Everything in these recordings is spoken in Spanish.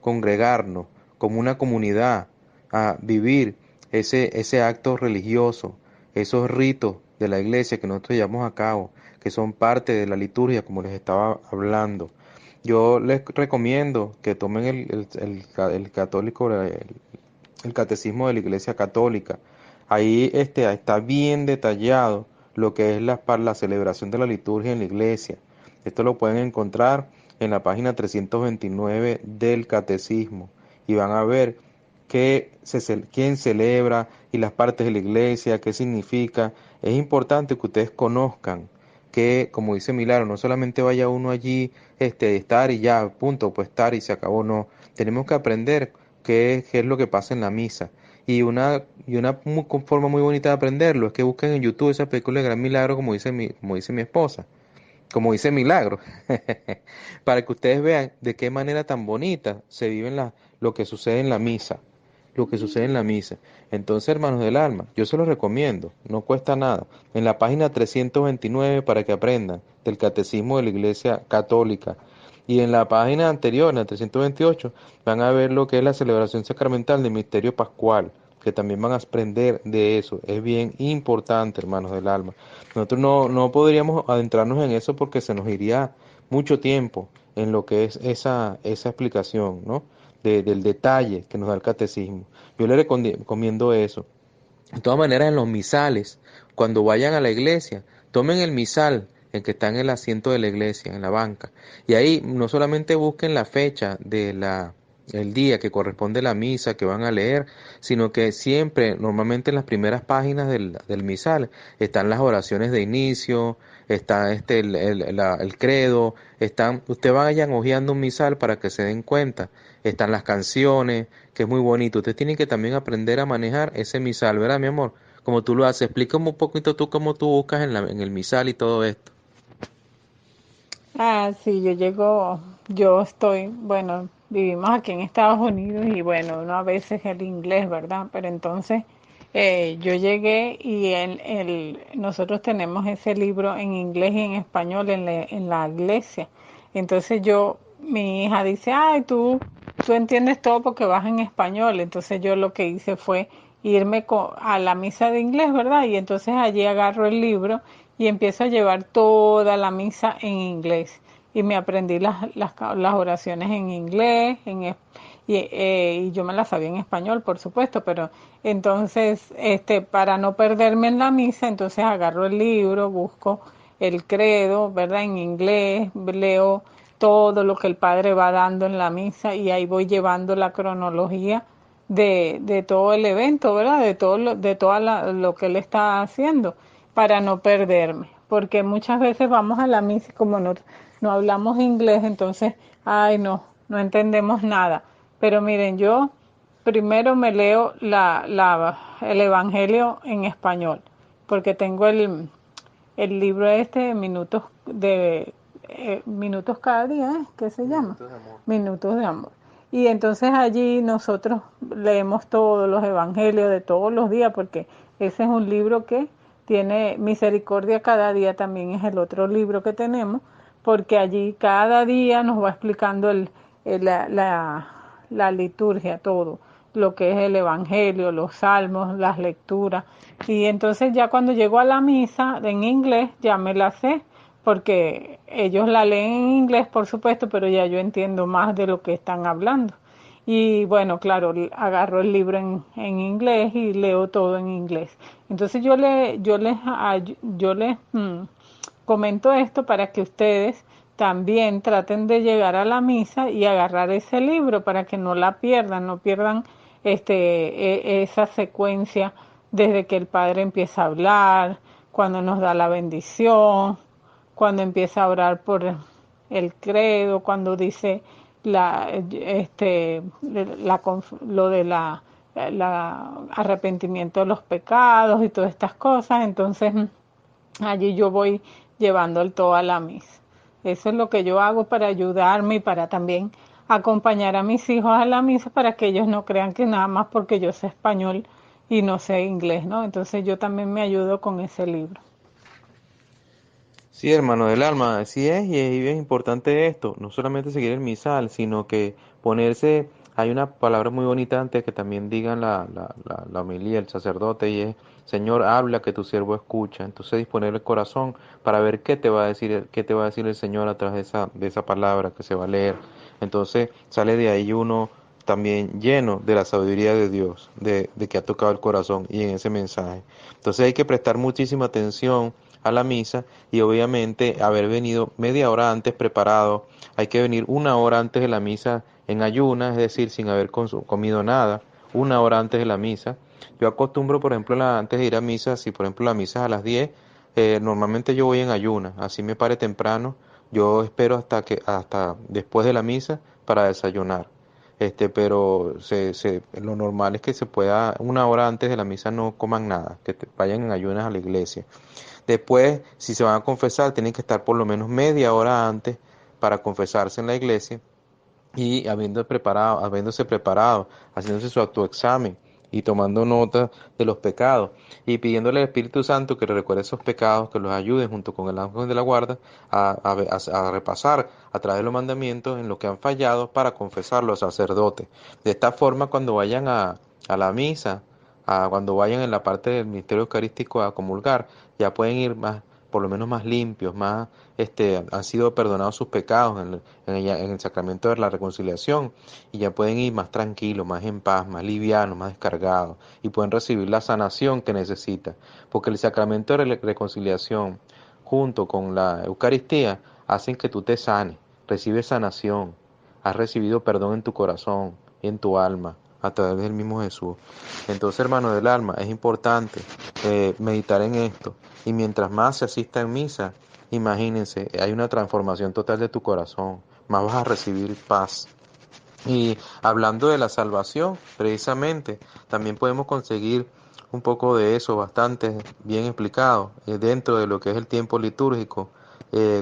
congregarnos como una comunidad a vivir ese acto religioso, esos ritos de la iglesia que nosotros llevamos a cabo, que son parte de la liturgia, como les estaba hablando. Yo les recomiendo que tomen el católico, el catecismo de la Iglesia Católica. Ahí está bien detallado lo que es la celebración de la liturgia en la iglesia. Esto lo pueden encontrar en la página 329 del catecismo y van a ver quién celebra y las partes de la iglesia, qué significa. Es importante que ustedes conozcan que, como dice Milagro, no solamente vaya uno allí, estar y ya, punto, pues estar y se acabó, no. Tenemos que aprender qué es lo que pasa en la misa. Y una forma muy bonita de aprenderlo es que busquen en YouTube esa película de Gran Milagro, como dice mi esposa, como dice Milagro, para que ustedes vean de qué manera tan bonita se vive lo que sucede en la misa, lo que sucede en la misa. Entonces, hermanos del alma, yo se los recomiendo, no cuesta nada. En la página 329 para que aprendan del Catecismo de la Iglesia Católica. Y en la página anterior, en la 328, van a ver lo que es la celebración sacramental del misterio pascual, que también van a aprender de eso. Es bien importante, hermanos del alma. Nosotros no podríamos adentrarnos en eso porque se nos iría mucho tiempo en lo que es esa explicación, ¿no? Del detalle que nos da el catecismo. Yo le recomiendo eso. De todas maneras, en los misales, cuando vayan a la iglesia, tomen el misal, el que está en el asiento de la iglesia, en la banca, y ahí no solamente busquen la fecha el día que corresponde a la misa que van a leer, sino que siempre, normalmente en las primeras páginas del misal, están las oraciones de inicio, está el credo, ustedes vayan hojeando un misal para que se den cuenta, están las canciones, que es muy bonito. Ustedes tienen que también aprender a manejar ese misal, ¿verdad, mi amor? Como tú lo haces, explícame un poquito tú cómo tú buscas en el misal y todo esto. Ah, sí, yo estoy, bueno, vivimos aquí en Estados Unidos y bueno, uno a veces el inglés, ¿verdad? Pero entonces yo llegué y nosotros tenemos ese libro en inglés y en español en la iglesia. Entonces mi hija dice, ay, tú entiendes todo porque vas en español. Entonces yo lo que hice fue irme a la misa de inglés, ¿verdad? Y entonces allí agarro el libro y empiezo a llevar toda la misa en inglés. Y me aprendí las oraciones en inglés, y yo me las sabía en español, por supuesto, pero entonces, para no perderme en la misa, entonces agarro el libro, busco el credo, ¿verdad? En inglés, leo todo lo que el padre va dando en la misa y ahí voy llevando la cronología de todo el evento, ¿verdad? De todo lo que él está haciendo para no perderme. Porque muchas veces vamos a la misa y como no hablamos inglés, entonces, ay, no entendemos nada. Pero miren, yo primero me leo el Evangelio en español, porque tengo el libro Minutos cada día, ¿eh? ¿Qué se llama? Minutos de amor. Minutos de amor. Y entonces allí nosotros leemos todos los evangelios de todos los días, porque ese es un libro que tiene misericordia cada día, también es el otro libro que tenemos, porque allí cada día nos va explicando el- la, la, la liturgia, todo, lo que es el evangelio, los salmos, las lecturas. Y entonces ya cuando llego a la misa en inglés, ya me la sé, porque ellos la leen en inglés, por supuesto, pero ya yo entiendo más de lo que están hablando. Y bueno, claro, agarro el libro en inglés y leo todo en inglés. Entonces yo les comento esto para que ustedes también traten de llegar a la misa y agarrar ese libro para que no la pierdan, no pierdan esa secuencia desde que el Padre empieza a hablar, cuando nos da la bendición, cuando empieza a orar por el credo, cuando dice lo de arrepentimiento de los pecados y todas estas cosas. Entonces allí yo voy llevando el todo a la misa. Eso es lo que yo hago para ayudarme y para también acompañar a mis hijos a la misa para que ellos no crean que nada más porque yo sé español y no sé inglés, ¿no? Entonces yo también me ayudo con ese libro. Sí, hermano del alma, así es, y es importante esto, no solamente seguir el misal, sino que Ponerse, hay una palabra muy bonita antes que también digan la homilía, el sacerdote, y es, Señor, habla que tu siervo escucha. Entonces disponer el corazón para ver qué te va a decir, qué te va a decir el Señor a través de esa palabra que se va a leer. Entonces sale de ahí uno también lleno de la sabiduría de Dios, de que ha tocado el corazón y en ese mensaje. Entonces hay que prestar muchísima atención a la misa y obviamente haber venido media hora antes preparado. Hay que venir una hora antes de la misa en ayunas, es decir, sin haber comido nada, una hora antes de la misa. Yo acostumbro, por ejemplo, antes de ir a misa, si por ejemplo la misa es a las 10, normalmente yo voy en ayunas, así me pare temprano, yo espero hasta después de la misa para desayunar. Pero lo normal es que se pueda, una hora antes de la misa no coman nada, vayan en ayunas a la iglesia. Después, si se van a confesar, tienen que estar por lo menos media hora antes para confesarse en la iglesia y habiéndose preparado, haciéndose su autoexamen y tomando nota de los pecados y pidiéndole al Espíritu Santo que le recuerde esos pecados, que los ayude junto con el ángel de la guarda a repasar a través de los mandamientos en lo que han fallado para confesar los sacerdotes. De esta forma, cuando vayan a la misa, cuando vayan en la parte del ministerio eucarístico a comulgar, ya pueden ir más, por lo menos más limpios, más, han sido perdonados sus pecados en el sacramento de la reconciliación y ya pueden ir más tranquilos, más en paz, más livianos, más descargados y pueden recibir la sanación que necesitan, porque el sacramento de la reconciliación junto con la Eucaristía hacen que tú te sanes, recibes sanación, has recibido perdón en tu corazón y en tu alma a través del mismo Jesús. Entonces, hermano del alma, es importante meditar en esto y mientras más se asista en misa, imagínense, hay una transformación total de tu corazón, más vas a recibir paz. Y hablando de la salvación, precisamente, también podemos conseguir un poco de eso bastante bien explicado dentro de lo que es el tiempo litúrgico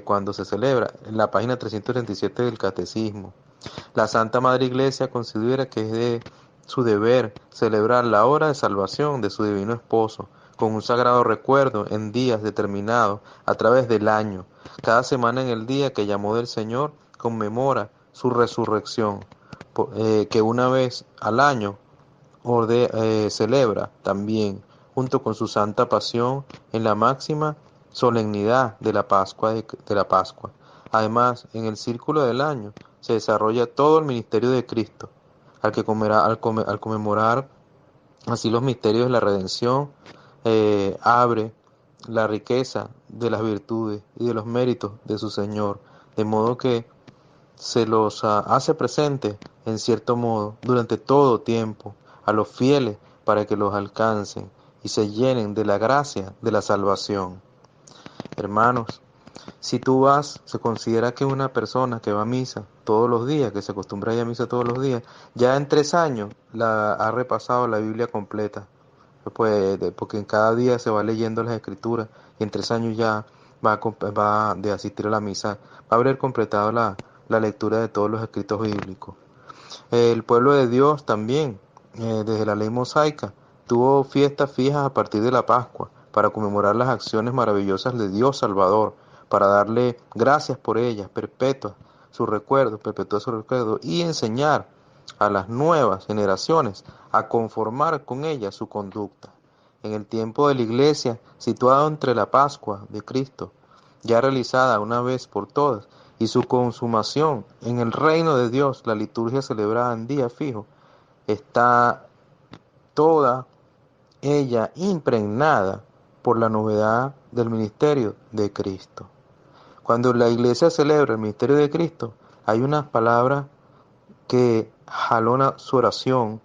cuando se celebra, en la página 337 del Catecismo. La Santa Madre Iglesia considera que es de su deber celebrar la hora de salvación de su divino esposo con un sagrado recuerdo en días determinados a través del año. Cada semana en el día que llamó del Señor conmemora su resurrección, que una vez al año celebra también junto con su Santa Pasión en la máxima solemnidad de la Pascua. Además, en el círculo del año se desarrolla todo el ministerio de Cristo, al conmemorar así los misterios de la redención, abre la riqueza de las virtudes y de los méritos de su Señor, de modo que se los hace presente en cierto modo durante todo tiempo a los fieles para que los alcancen y se llenen de la gracia de la salvación. Hermanos, si tú se considera que una persona que va a misa todos los días, que se acostumbra a ir a misa todos los días, ya en 3 años ha repasado la Biblia completa, porque en cada día se va leyendo las escrituras y en 3 años ya va de asistir a la misa, va a haber completado la lectura de todos los escritos bíblicos. El pueblo de Dios también, desde la ley mosaica, tuvo fiestas fijas a partir de la Pascua para conmemorar las acciones maravillosas de Dios Salvador, para darle gracias por ellas, perpetuar su recuerdo y enseñar a las nuevas generaciones a conformar con ellas su conducta. En el tiempo de la Iglesia, situado entre la Pascua de Cristo, ya realizada una vez por todas, y su consumación en el reino de Dios, la liturgia celebrada en día fijo, está toda ella impregnada por la novedad del ministerio de Cristo. Cuando la iglesia celebra el ministerio de Cristo, hay unas palabras que jalona su oración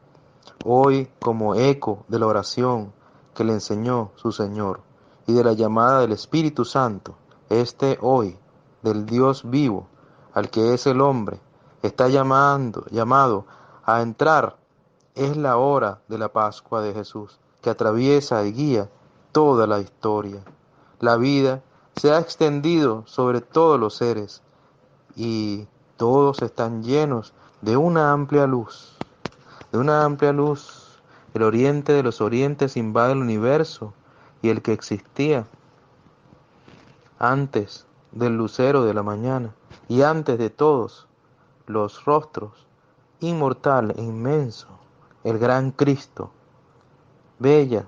hoy como eco de la oración que le enseñó su Señor y de la llamada del Espíritu Santo, hoy, del Dios vivo, al que es el hombre, está llamado a entrar. Es la hora de la Pascua de Jesús, que atraviesa y guía toda la historia. La vida se ha extendido sobre todos los seres y todos están llenos de una amplia luz, de una amplia luz. El oriente de los orientes invade el universo y el que existía antes del lucero de la mañana y antes de todos los rostros inmortal e inmenso, el gran Cristo, bella,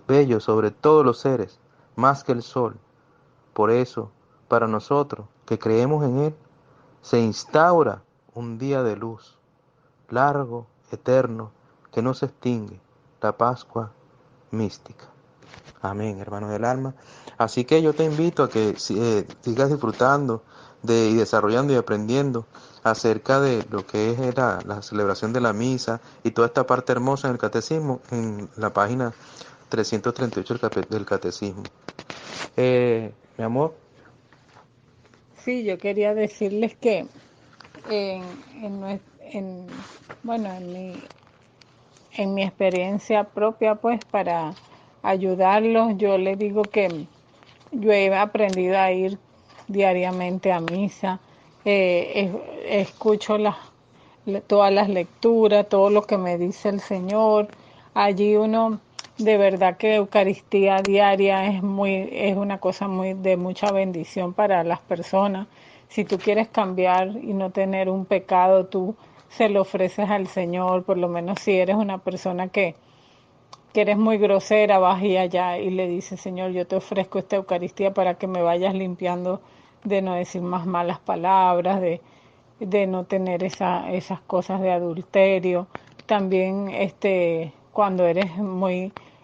bello sobre todos los seres, más que el sol. Por eso, para nosotros que creemos en Él, se instaura un día de luz, largo, eterno, que no se extingue, la Pascua mística. Amén, hermanos del alma. Así que yo te invito a que sigas disfrutando y desarrollando y aprendiendo acerca de lo que es la celebración de la misa y toda esta parte hermosa en el catecismo, en la página 338 del catecismo. Mi amor. Sí, yo quería decirles que en, en, nue- en- bueno, en mi experiencia propia, pues para ayudarlos, yo les digo que yo he aprendido a ir diariamente a misa, escucho todas las lecturas, todo lo que me dice el Señor. Allí uno, de verdad que Eucaristía diaria es una cosa muy de mucha bendición para las personas. Si tú quieres cambiar y no tener un pecado, tú se lo ofreces al Señor, por lo menos si eres una persona que eres muy grosera, vas y allá y le dices, Señor, yo te ofrezco esta Eucaristía para que me vayas limpiando de no decir más malas palabras, de no tener esas cosas de adulterio. También cuando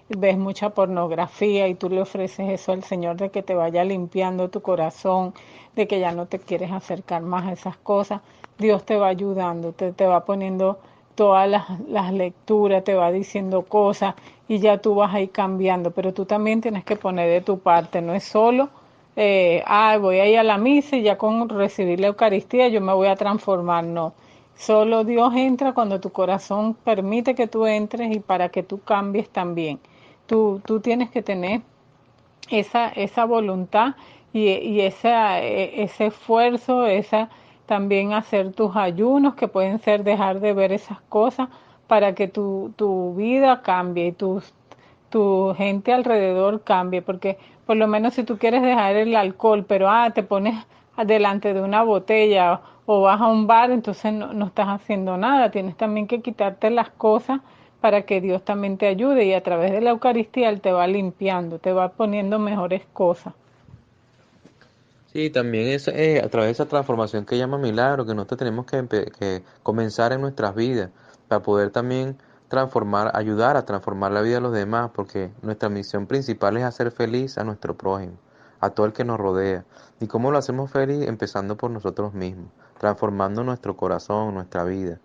ves mucha pornografía y tú le ofreces eso al Señor de que te vaya limpiando tu corazón, de que ya no te quieres acercar más a esas cosas, Dios te va ayudando, te va poniendo todas las lecturas, te va diciendo cosas y ya tú vas ahí cambiando, pero tú también tienes que poner de tu parte, no es solo voy a ir a la misa y ya con recibir la Eucaristía yo me voy a transformar, no. Solo Dios entra cuando tu corazón permite que tú entres y para que tú cambies también. Tú tienes que tener esa voluntad ese esfuerzo, también hacer tus ayunos, que pueden ser dejar de ver esas cosas para que tu vida cambie y tu gente alrededor cambie, porque por lo menos si tú quieres dejar el alcohol, pero te pones delante de una botella o vas a un bar, entonces no estás haciendo nada, tienes también que quitarte las cosas para que Dios también te ayude y a través de la Eucaristía Él te va limpiando, te va poniendo mejores cosas. Sí, también es a través de esa transformación que llama milagro, que nosotros tenemos que comenzar en nuestras vidas para poder también transformar, ayudar a transformar la vida de los demás, porque nuestra misión principal es hacer feliz a nuestro prójimo, a todo el que nos rodea. ¿Y cómo lo hacemos feliz? Empezando por nosotros mismos, transformando nuestro corazón, nuestra vida.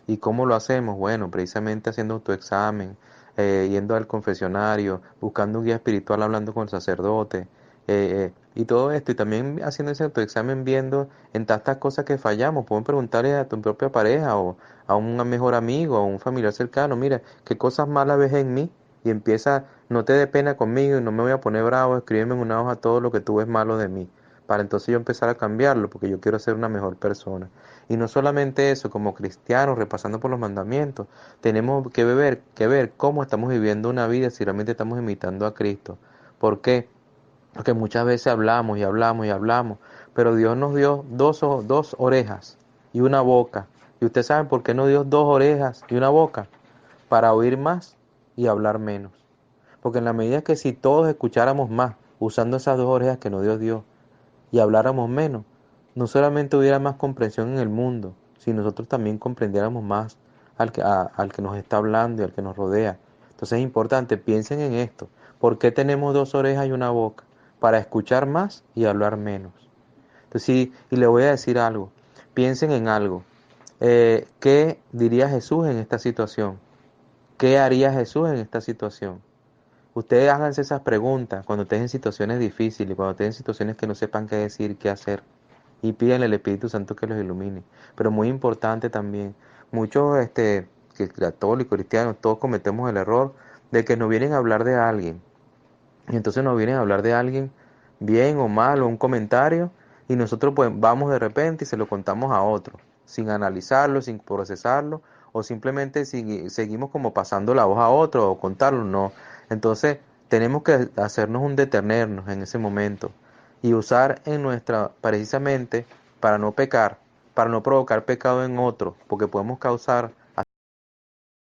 ¿Y cómo lo hacemos? Bueno, precisamente haciendo autoexamen, yendo al confesionario, buscando un guía espiritual, hablando con el sacerdote, y todo esto, y también haciendo ese autoexamen, viendo en tantas cosas que fallamos. Pueden preguntarle a tu propia pareja o a un mejor amigo o a un familiar cercano, mira, qué cosas malas ves en mí, y empieza, no te dé pena conmigo y no me voy a poner bravo, escríbeme en una hoja todo lo que tú ves malo de mí, para entonces yo empezar a cambiarlo, porque yo quiero ser una mejor persona. Y no solamente eso, como cristianos, repasando por los mandamientos, tenemos que ver cómo estamos viviendo una vida, si realmente estamos imitando a Cristo. ¿Por qué? Porque muchas veces hablamos y hablamos y hablamos, pero Dios nos dio dos orejas y una boca. ¿Y ustedes saben por qué nos dio dos orejas y una boca? Para oír más y hablar menos. Porque en la medida que si todos escucháramos más, usando esas dos orejas que nos dio Dios, y habláramos menos, no solamente hubiera más comprensión en el mundo, sino nosotros también comprendiéramos más al que nos está hablando y al que nos rodea. Entonces es importante, piensen en esto. ¿Por qué tenemos dos orejas y una boca? Para escuchar más y hablar menos. Entonces, sí, y le voy a decir algo. Piensen en algo. ¿Qué diría Jesús en esta situación? ¿Qué haría Jesús en esta situación? Ustedes háganse esas preguntas cuando estén en situaciones difíciles, cuando estén en situaciones que no sepan qué decir, qué hacer. Y pídanle al Espíritu Santo que los ilumine. Pero muy importante también, muchos que católicos, cristianos, todos cometemos el error de que nos vienen a hablar de alguien. Y entonces nos vienen a hablar de alguien bien o mal o un comentario y nosotros pues vamos de repente y se lo contamos a otro, sin analizarlo, sin procesarlo o simplemente seguimos como pasando la voz a otro o contarlo, no. Entonces tenemos que hacernos un detenernos en ese momento y usar en precisamente para no pecar, para no provocar pecado en otro, porque podemos causar